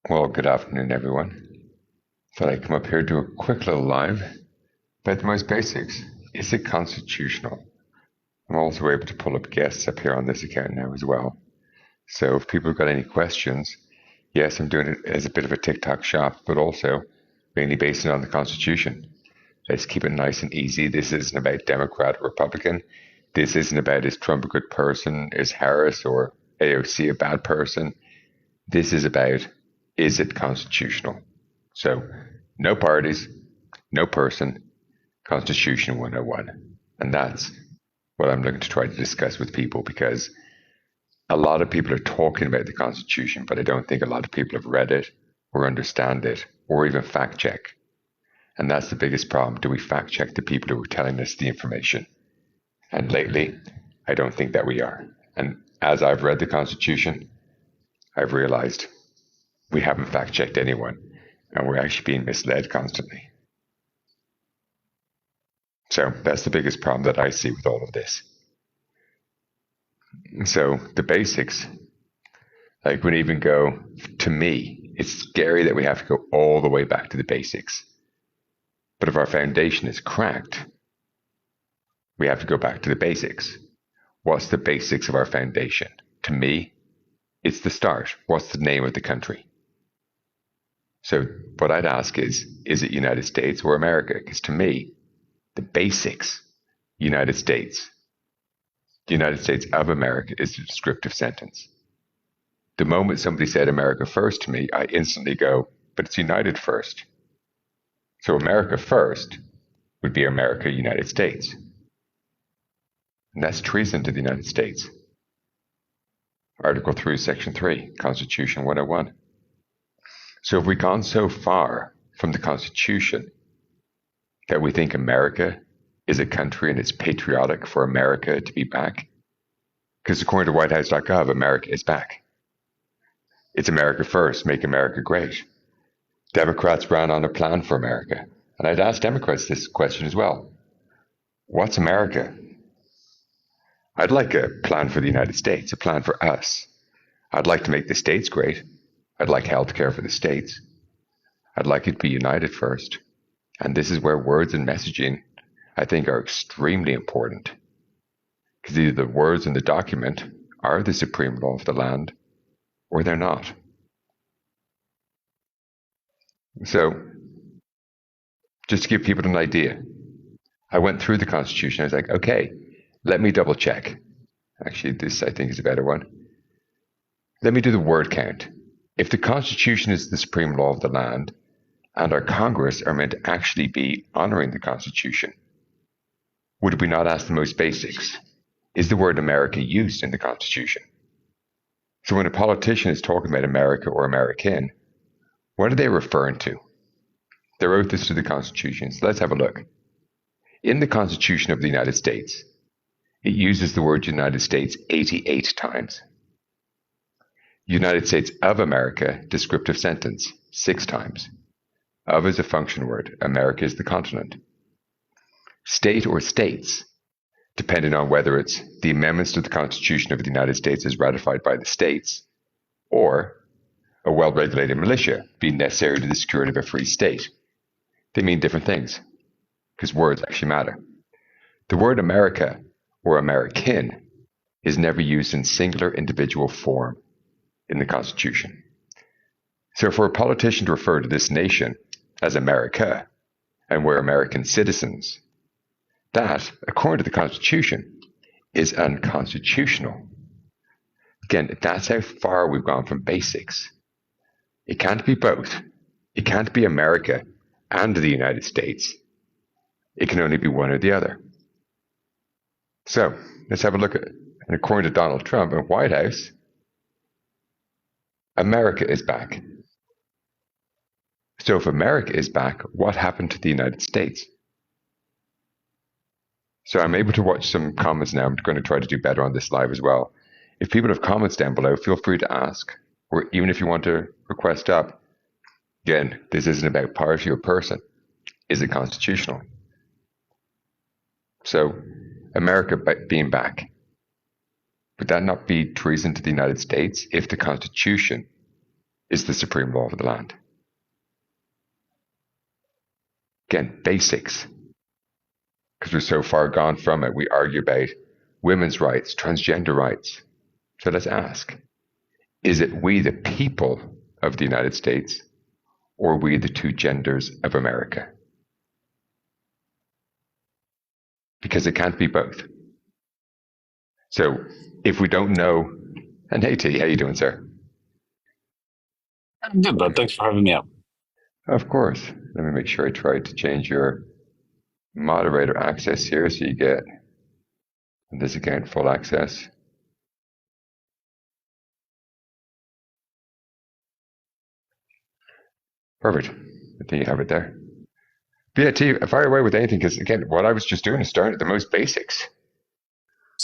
Well, good afternoon, everyone. Thought I'd come up here do a quick little live about the most basics. Is it constitutional? I'm also able to pull up guests up here on this account now as well. So if people have got any questions, yes, I'm doing it as a bit of a TikTok shop, but also mainly based on the Constitution. Let's keep it nice and easy. This isn't about Democrat or Republican. This isn't about is Trump a good person, is Harris or AOC a bad person. This is about, is it constitutional? So, no parties, no person, Constitution 101. And that's what I'm looking to try to discuss with people, because a lot of people are talking about the Constitution, but I don't think a lot of people have read it or understand it or even fact check. And that's the biggest problem. Do we fact check the people who are telling us the information? And lately, I don't think that we are. And as I've read the Constitution, I've realized we haven't fact checked anyone, and we're actually being misled constantly. So that's the biggest problem that I see with all of this. So the basics, like when even go, to me, it's scary that we have to go all the way back to the basics. But if our foundation is cracked, we have to go back to the basics. What's the basics of our foundation? To me, it's the start. What's the name of the country? So what I'd ask is it United States or America? Because to me, the basics, United States. The United States of America is a descriptive sentence. The moment somebody said America first to me, I instantly go, but it's United first. So America first would be America, United States. And that's treason to the United States. Article 3, Section 3, Constitution 101. So have we gone so far from the Constitution that we think America is a country and it's patriotic for America to be back? Because according to whitehouse.gov, America is back. It's America first, make America great. Democrats ran on a plan for America. And I'd ask Democrats this question as well. What's America? I'd like a plan for the United States, a plan for us. I'd like to make the states great. I'd like health care for the states. I'd like it to be united first. And this is where words and messaging, I think, are extremely important. Because either the words in the document are the supreme law of the land, or they're not. So, just to give people an idea, I went through the Constitution. I was like, okay, let me double check. Actually, this I think is a better one. Let me do the word count. If the Constitution is the supreme law of the land, and our Congress are meant to actually be honoring the Constitution, would we not ask the most basics? Is the word America used in the Constitution? So when a politician is talking about America or American, what are they referring to? Their oath is to the Constitution. So let's have a look. In the Constitution of the United States, it uses the word United States 88 times. United States of America, descriptive sentence, 6 times. Of is a function word. America is the continent. State or states, depending on whether it's the amendments to the Constitution of the United States as ratified by the states, or a well-regulated militia being necessary to the security of a free state. They mean different things, because words actually matter. The word America or American is never used in singular individual form in the Constitution. So for a politician to refer to this nation as America, and we're American citizens, that, according to the Constitution, is unconstitutional. Again, that's how far we've gone from basics. It can't be both. It can't be America and the United States. It can only be one or the other. So, let's have a look at it. And according to Donald Trump in White House, America is back. So if America is back, what happened to the United States? So I'm able to watch some comments now. I'm going to try to do better on this live as well. If people have comments down below, feel free to ask, or even if you want to request up. Again, this isn't about party or person. Is it constitutional? So, America being back, would that not be treason to the United States if the Constitution is the supreme law of the land. Again, basics. Because we're so far gone from it, we argue about women's rights, transgender rights. So let's ask, is it we the people of the United States or we the two genders of America? Because it can't be both. So if we don't know, and hey T, how you doing, sir? I'm good, bud. Thanks for having me up. Of course. Let me make sure I try to change your moderator access here so you get this account full access. Perfect. I think you have it there. But yeah, T, fire away with anything, because again, what I was just doing is starting at the most basics.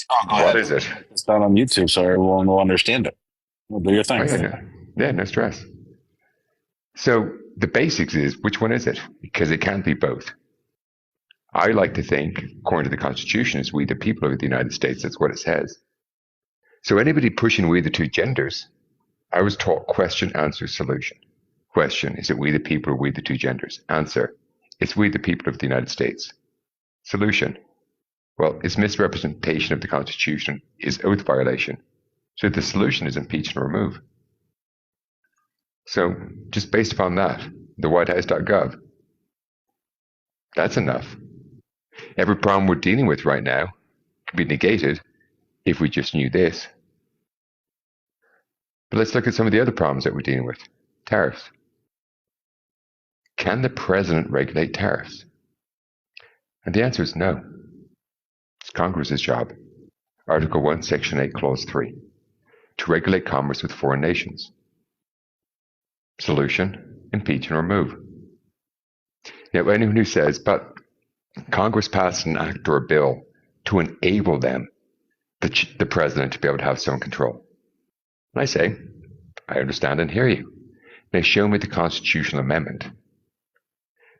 Oh, go What ahead. is it? It's not on YouTube, so everyone will understand it. Well, do your Oh thing. yeah, no stress. So the basics is, which one is it? Because it can't be both. I like to think, according to the Constitution, is we the people of the United States. That's what it says. So anybody pushing we the two genders, I was taught question, answer, solution. Question, is it we the people or we the two genders? Answer, it's we the people of the United States. Solution, well, it's misrepresentation of the Constitution, is oath violation. So the solution is impeach and remove. So just based upon that, the whitehouse.gov, that's enough. Every problem we're dealing with right now can be negated if we just knew this. But let's look at some of the other problems that we're dealing with. Tariffs. Can the president regulate tariffs? And the answer is no. It's Congress's job. Article 1, Section 8, Clause 3. To regulate commerce with foreign nations. Solution, impeach and remove. Now, anyone who says, but Congress passed an act or a bill to enable them, the president, to be able to have some control. And I say, I understand and hear you. Now show me the constitutional amendment.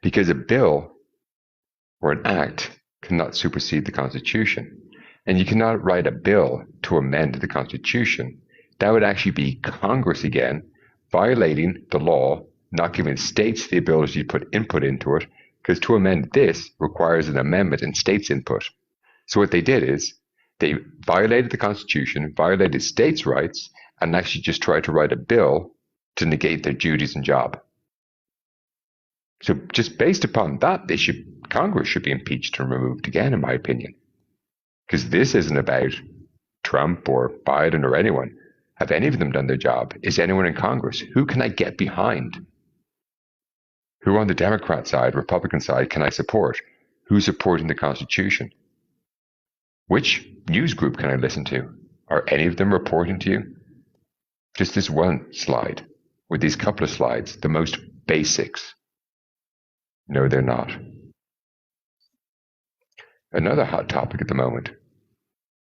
Because a bill or an act cannot supersede the Constitution. And you cannot write a bill to amend the Constitution. That would actually be Congress again, violating the law, not giving states the ability to put input into it, because to amend this requires an amendment in states' input. So what they did is they violated the Constitution, violated states' rights, and actually just tried to write a bill to negate their duties and job. So just based upon that, Congress should be impeached and removed again, in my opinion. Because this isn't about Trump or Biden or anyone. Have any of them done their job? Is anyone in Congress? Who can I get behind? Who on the Democrat side, Republican side, can I support? Who's supporting the Constitution? Which news group can I listen to? Are any of them reporting to you? Just this one slide, or these couple of slides, the most basics. No, they're not. Another hot topic at the moment.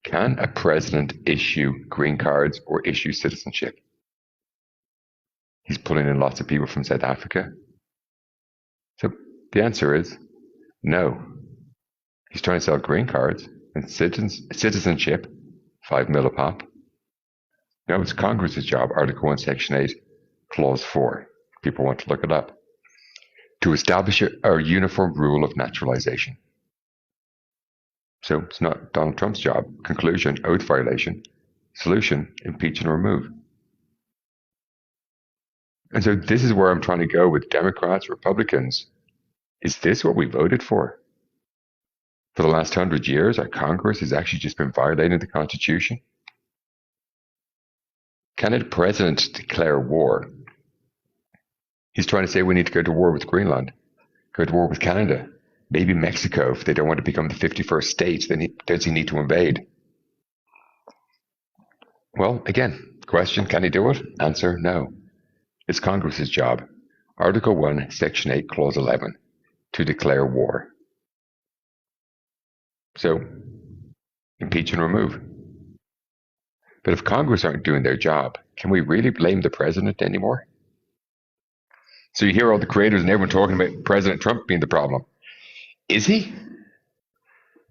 Can a president issue green cards or issue citizenship? He's pulling in lots of people from South Africa. So the answer is no. He's trying to sell green cards and citizenship, 5 mil a pop. No, it's Congress's job, Article 1, Section 8, Clause 4. People want to look it up. To establish a uniform rule of naturalization. So it's not Donald Trump's job. Conclusion, oath violation. Solution, impeach and remove. And so this is where I'm trying to go with Democrats, Republicans. Is this what we voted for? For the last 100 years, our Congress has actually just been violating the Constitution? Can a president declare war? He's trying to say we need to go to war with Greenland, go to war with Canada, maybe Mexico if they don't want to become the 51st state, then does he need to invade? Well, again, question, can he do it? Answer, no. It's Congress's job. Article 1, Section 8, Clause 11, to declare war. So, impeach and remove. But if Congress aren't doing their job, can we really blame the president anymore? So you hear all the creators and everyone talking about President Trump being the problem. Is he?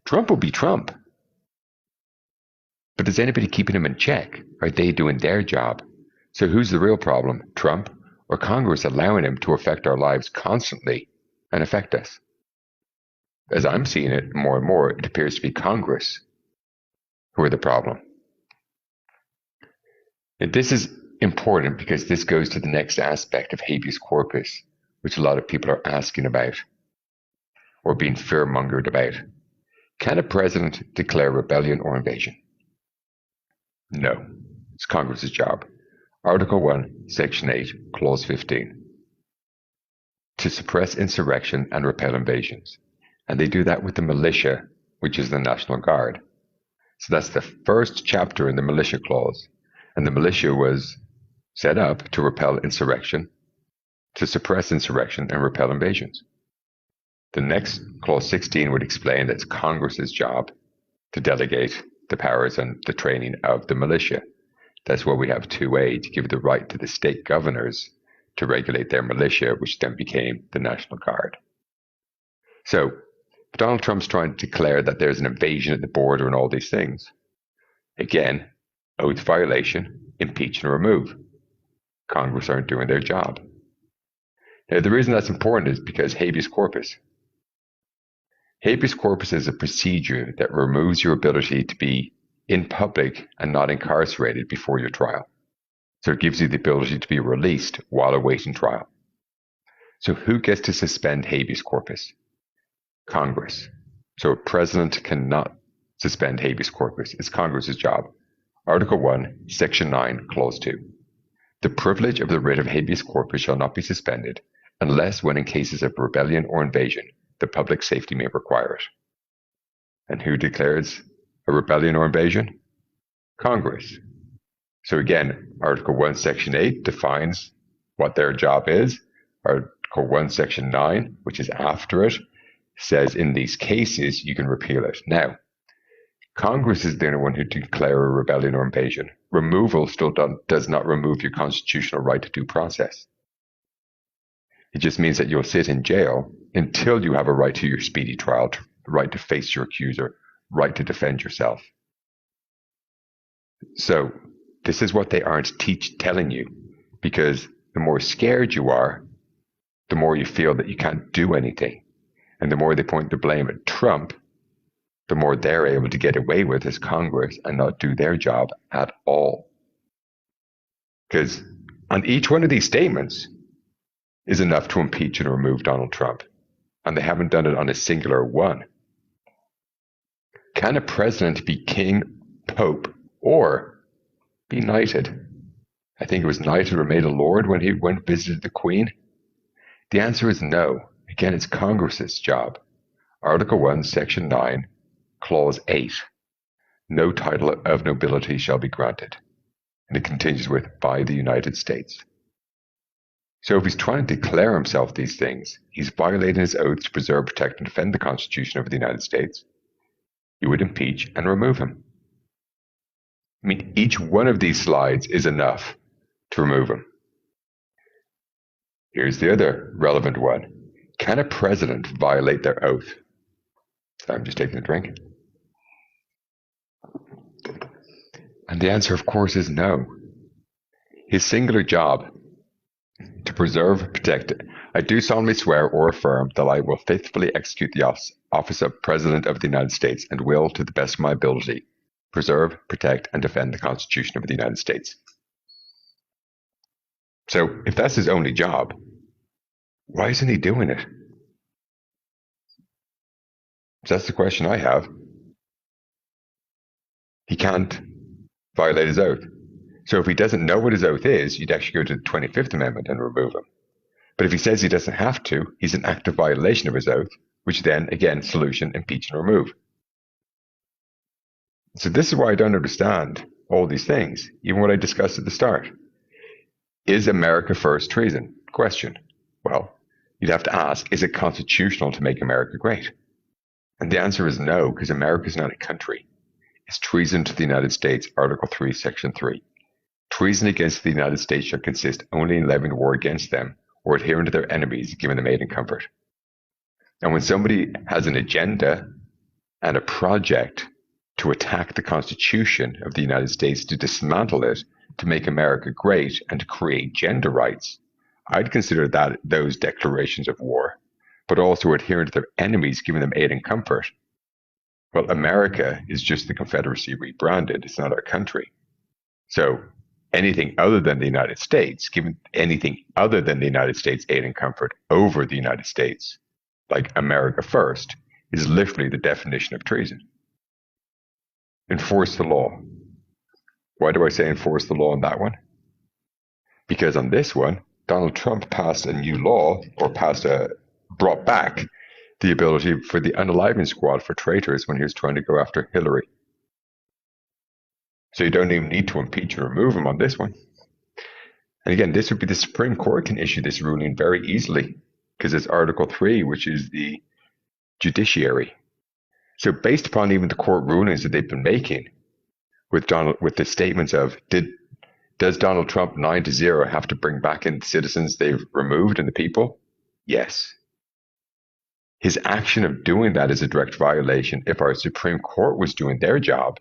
Trump will be Trump. But is anybody keeping him in check? Are they doing their job? So who's the real problem? Trump or Congress allowing him to affect our lives constantly and affect us? As I'm seeing it more and more, it appears to be Congress who are the problem. And this is important because this goes to the next aspect of habeas corpus, which a lot of people are asking about or being fear-mongered about. Can a president declare rebellion or invasion? No. It's Congress's job. Article 1, Section 8, Clause 15. To suppress insurrection and repel invasions. And they do that with the militia, which is the National Guard. So that's the first chapter in the militia clause. And the militia was set up to repel insurrection, to suppress insurrection and repel invasions. The next clause 16 would explain that it's Congress's job to delegate the powers and the training of the militia. That's why we have 2A, to give the right to the state governors to regulate their militia, which then became the National Guard. So Donald Trump's trying to declare that there's an invasion at the border and all these things. Again, oath violation, impeach and remove. Congress aren't doing their job. Now, the reason that's important is because habeas corpus. Habeas corpus is a procedure that removes your ability to be in public and not incarcerated before your trial. So it gives you the ability to be released while awaiting trial. So who gets to suspend habeas corpus? Congress. So a president cannot suspend habeas corpus. It's Congress's job. Article 1, Section 9, Clause 2. The privilege of the writ of habeas corpus shall not be suspended unless when in cases of rebellion or invasion, the public safety may require it. And who declares a rebellion or invasion? Congress. So again, Article 1, Section 8 defines what their job is. Article 1, Section 9, which is after it, says in these cases you can repeal it. Now, Congress is the only one who declare a rebellion or invasion. Removal still does not remove your constitutional right to due process. It just means that you'll sit in jail until you have a right to your speedy trial, right to face your accuser, right to defend yourself. So this is what they aren't telling you, because the more scared you are, the more you feel that you can't do anything. And the more they point the blame at Trump, the more they're able to get away with as Congress and not do their job at all. Because on each one of these statements is enough to impeach and remove Donald Trump. And they haven't done it on a singular one. Can a president be king, pope, or be knighted? I think it was knighted or made a lord when he went and visited the Queen. The answer is no. Again, it's Congress's job. Article 1, Section 9, Clause 8. No title of nobility shall be granted. And it continues with, by the United States. So if he's trying to declare himself these things, he's violating his oath to preserve, protect, and defend the Constitution of the United States. You would impeach and remove him. I mean, each one of these slides is enough to remove him. Here's the other relevant one. Can a president violate their oath? So I'm just taking a drink. And the answer, of course, is no. His singular job to preserve, protect, I do solemnly swear or affirm that I will faithfully execute the office of President of the United States and will, to the best of my ability, preserve, protect, and defend the Constitution of the United States. So if that's his only job, why isn't he doing it? So that's the question I have. He can't violate his oath. So if he doesn't know what his oath is, you'd actually go to the 25th Amendment and remove him. But if he says he doesn't have to, he's an active violation of his oath, which then, again, solution, impeach and remove. So this is why I don't understand all these things, even what I discussed at the start. Is America first treason? Question. Well, you'd have to ask, is it constitutional to make America great? And the answer is no, because America is not a country. It's treason to the United States, Article 3, Section 3. Treason against the United States shall consist only in levying war against them or adhering to their enemies, giving them aid and comfort. And when somebody has an agenda and a project to attack the Constitution of the United States, to dismantle it, to make America great, and to create gender rights, I'd consider that those declarations of war, but also adhering to their enemies, giving them aid and comfort. Well, America is just the Confederacy rebranded. It's not our country. So anything other than the United States, giving anything other than the United States aid and comfort over the United States, like America first, is literally the definition of treason. Enforce the law. Why do I say enforce the law on that one? Because on this one, Donald Trump passed a new law, or brought back the ability for the unaliving squad for traitors when he was trying to go after Hillary. So you don't even need to impeach or remove him on this one. And again, this would be the Supreme Court can issue this ruling very easily because it's Article 3, which is the judiciary. So based upon even the court rulings that they've been making with the statements of does Donald Trump 9-0 have to bring back in the citizens they've removed and the people? Yes. His action of doing that is a direct violation. If our Supreme Court was doing their job,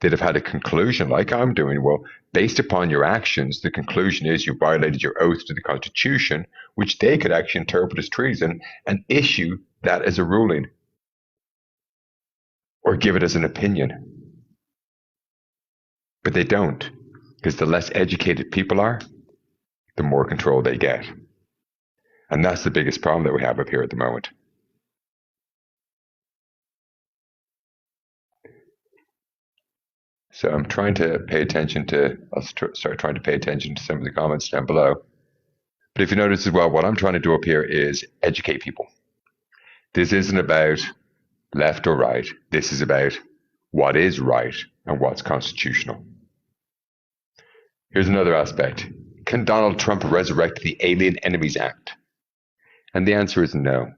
they'd have had a conclusion like I'm doing. Well, based upon your actions, the conclusion is you violated your oath to the Constitution, which they could actually interpret as treason and issue that as a ruling or give it as an opinion. But they don't, because the less educated people are, the more control they get. And that's the biggest problem that we have up here at the moment. So I'm trying to pay attention to, I'll start trying to pay attention to some of the comments down below. But if you notice as well, what I'm trying to do up here is educate people. This isn't about left or right. This is about what is right and what's constitutional. Here's another aspect. Can Donald Trump resurrect the Alien Enemies Act? And the answer is no.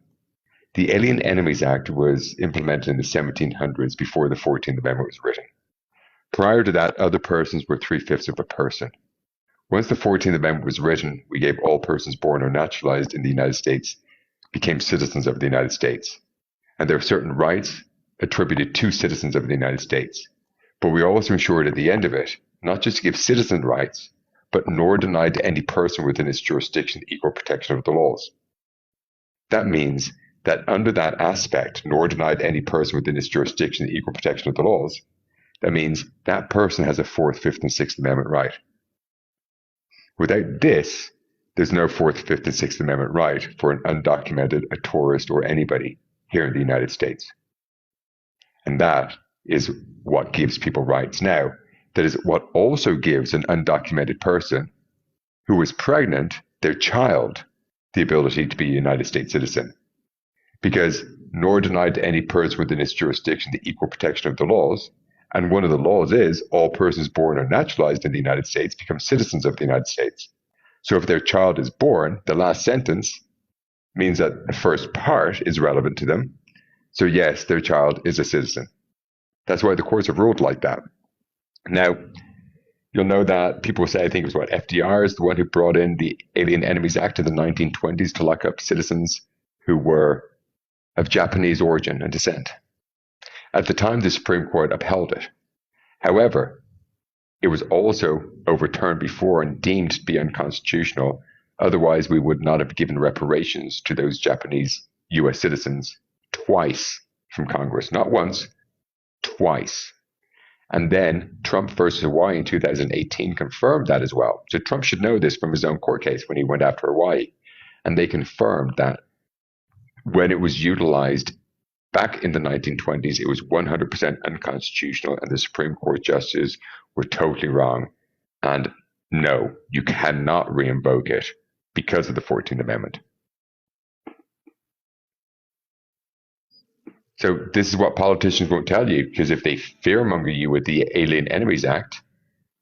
The Alien Enemies Act was implemented in the 1700s before the 14th Amendment was written. Prior to that, other persons were 3/5 of a person. Once the 14th Amendment was written, we gave all persons born or naturalized in the United States became citizens of the United States. And there are certain rights attributed to citizens of the United States. But we also ensured at the end of it, not just to give citizen rights, but nor denied to any person within its jurisdiction the equal protection of the laws. That means that under that aspect, nor denied to any person within its jurisdiction the equal protection of the laws, that means that person has a 4th, 5th, and 6th Amendment right. Without this, there's no 4th, 5th, and 6th Amendment right for an undocumented, a tourist, or anybody here in the United States. And that is what gives people rights now. That is what also gives an undocumented person who is pregnant, their child, the ability to be a United States citizen. Because nor denied to any person within its jurisdiction the equal protection of the laws, and one of the laws is all persons born or naturalized in the United States become citizens of the United States. So if their child is born, the last sentence means that the first part is relevant to them. So yes, their child is a citizen. That's why the courts have ruled like that. Now, you'll know that people say, I think it was FDR is the one who brought in the Alien Enemies Act in the 1920s to lock up citizens who were of Japanese origin and descent. At the time, the Supreme Court upheld it. However, it was also overturned before and deemed to be unconstitutional. Otherwise, we would not have given reparations to those Japanese U.S. citizens twice from Congress. Not once, twice. And then Trump versus Hawaii in 2018 confirmed that as well. So Trump should know this from his own court case when he went after Hawaii. And they confirmed that when it was utilized back in the 1920s, it was 100% unconstitutional, and the Supreme Court justices were totally wrong. And no, you cannot re-invoke it because of the 14th Amendment. So this is what politicians won't tell you, because if they fearmonger you with the Alien Enemies Act,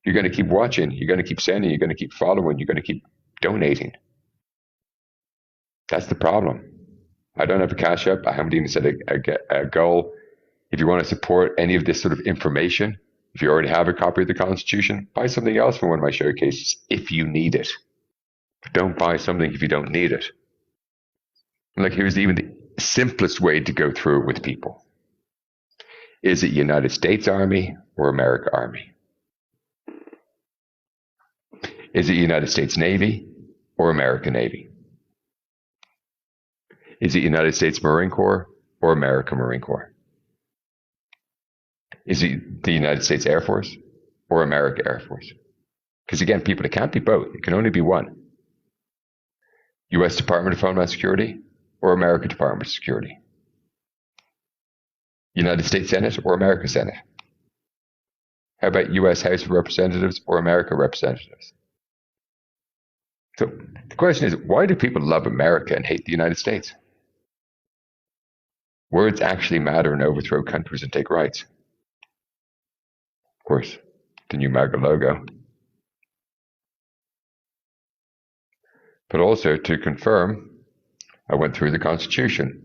you're going to keep watching, you're going to keep sending, you're going to keep following, you're going to keep donating. That's the problem. I don't have a cash up. I haven't even set a goal. If you want to support any of this sort of information, if you already have a copy of the Constitution, buy something else from one of my showcases if you need it. But don't buy something if you don't need it. Like, here's even the simplest way to go through it with people. Is it United States Army or America Army? Is it United States Navy or American Navy? Is it United States Marine Corps or American Marine Corps? Is it the United States Air Force or American Air Force? Because again, people, it can't be both. It can only be one. U.S. Department of Homeland Security or American Department of Security? United States Senate or American Senate? How about U.S. House of Representatives or American representatives? So the question is, why do people love America and hate the United States? Words actually matter and overthrow countries and take rights. Of course, the new MAGA logo. But also to confirm, I went through the Constitution.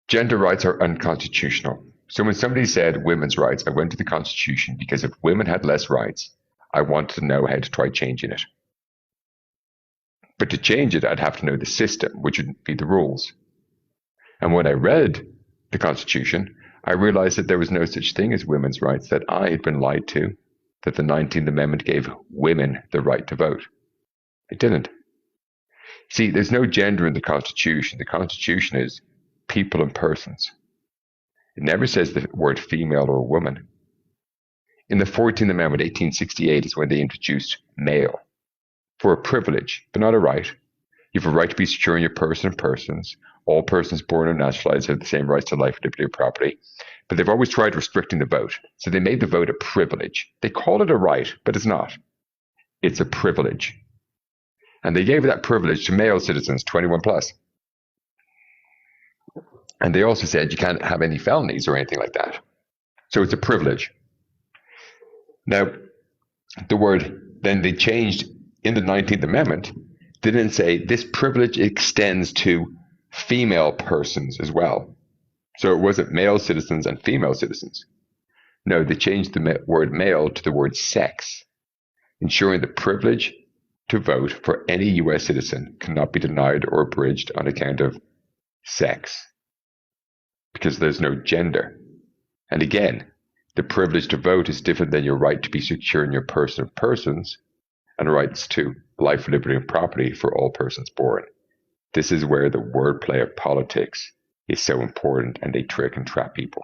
Gender rights are unconstitutional. So when somebody said women's rights, I went to the Constitution because if women had less rights, I wanted to know how to try changing it. But to change it, I'd have to know the system, which would be the rules. And when I read the Constitution, I realized that there was no such thing as women's rights, that I had been lied to, that the 19th Amendment gave women the right to vote. It didn't. See, there's no gender in the Constitution. The Constitution is people and persons. It never says the word female or woman. In the 14th Amendment, 1868, is when they introduced male for a privilege, but not a right. You have a right to be secure in your person and persons. All persons born or naturalized have the same rights to life, liberty, and property. But they've always tried restricting the vote. So they made the vote a privilege. They call it a right, but it's not. It's a privilege. And they gave that privilege to male citizens, 21 plus. And they also said you can't have any felonies or anything like that. So it's a privilege. Now, the word, then they changed in the 19th Amendment, they didn't say this privilege extends to female persons as well. So it wasn't male citizens and female citizens. No, they changed the word male to the word sex, ensuring the privilege to vote for any U.S. citizen cannot be denied or abridged on account of sex, because there's no gender. And again, the privilege to vote is different than your right to be secure in your person and persons, and rights to life, liberty, and property for all persons born. This is where the wordplay of politics is so important, and they trick and trap people.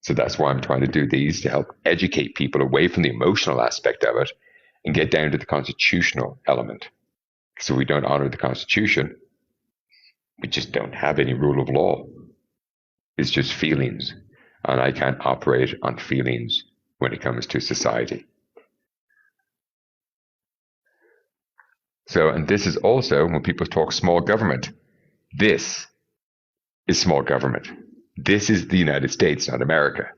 So that's why I'm trying to do these, to help educate people away from the emotional aspect of it and get down to the constitutional element. So we don't honor the Constitution, we just don't have any rule of law. It's just feelings, and I can't operate on feelings when it comes to society. So, and this is also when people talk small government. This is small government. This is the United States, not America.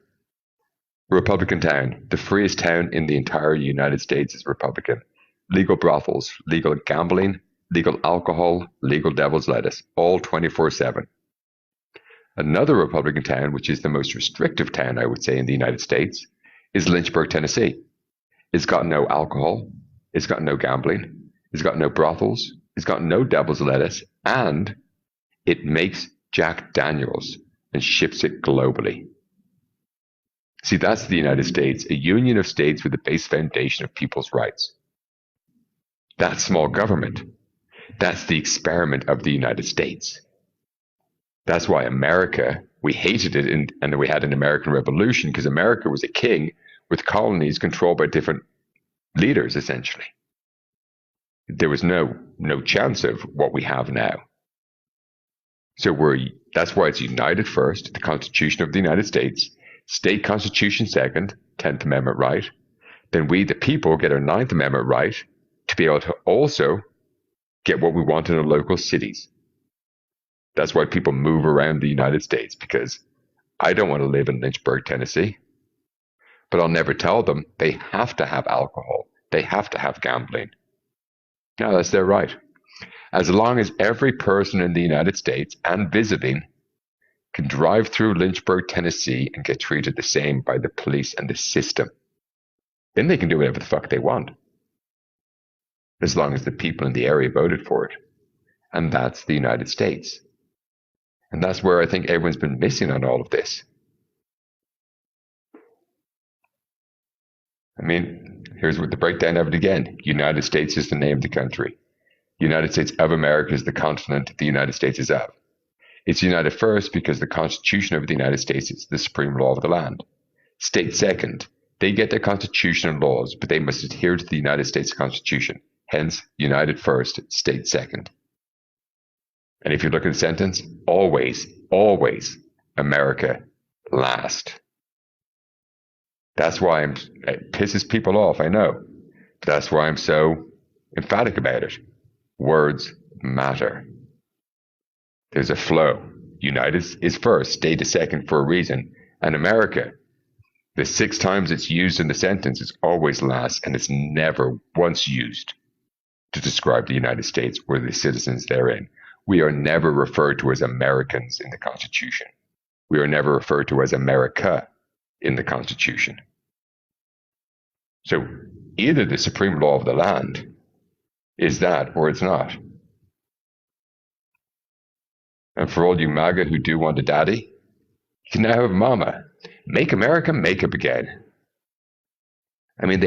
Republican town. The freest town in the entire United States is Republican. Legal brothels, legal gambling, legal alcohol, legal devil's lettuce, all 24/7. Another Republican town, which is the most restrictive town, I would say, in the United States, is Lynchburg, Tennessee. It's got no alcohol. It's got no gambling. It's got no brothels. It's got no devil's lettuce. And it makes Jack Daniels and ships it globally. See, that's the United States, a union of states with the base foundation of people's rights. That's small government. That's the experiment of the United States. That's why America, we hated it, and we had an American Revolution, because America was a king with colonies controlled by different leaders, essentially. There was no chance of what we have now. So that's why it's united first, the Constitution of the United States, state constitution second, 10th Amendment right. Then we, the people, get our 9th Amendment right to be able to also get what we want in our local cities. That's why people move around the United States, because I don't want to live in Lynchburg, Tennessee. But I'll never tell them they have to have alcohol. They have to have gambling. No, that's their right. As long as every person in the United States and visiting can drive through Lynchburg, Tennessee and get treated the same by the police and the system, then they can do whatever the fuck they want. As long as the people in the area voted for it. And that's the United States. And that's where I think everyone's been missing on all of this. I mean, Here's what the breakdown of it again. United States is the name of the country. United States of America is the continent the United States is of. It's united first because the Constitution of the United States is the supreme law of the land. State second. They get their constitution and laws, but they must adhere to the United States Constitution. Hence, united first, state second. And if you look at the sentence, always, always, America last. That's why it pisses people off, I know. But that's why I'm so emphatic about it. Words matter. There's a flow. United is first, state is second for a reason. And America, the 6 times it's used in the sentence, it's always last, and it's never once used to describe the United States or the citizens therein. We are never referred to as Americans in the Constitution. We are never referred to as America in the Constitution. So either the supreme law of the land is that or it's not. And for all you MAGA who do want a daddy, you can now have mama. Make America make up again. I mean,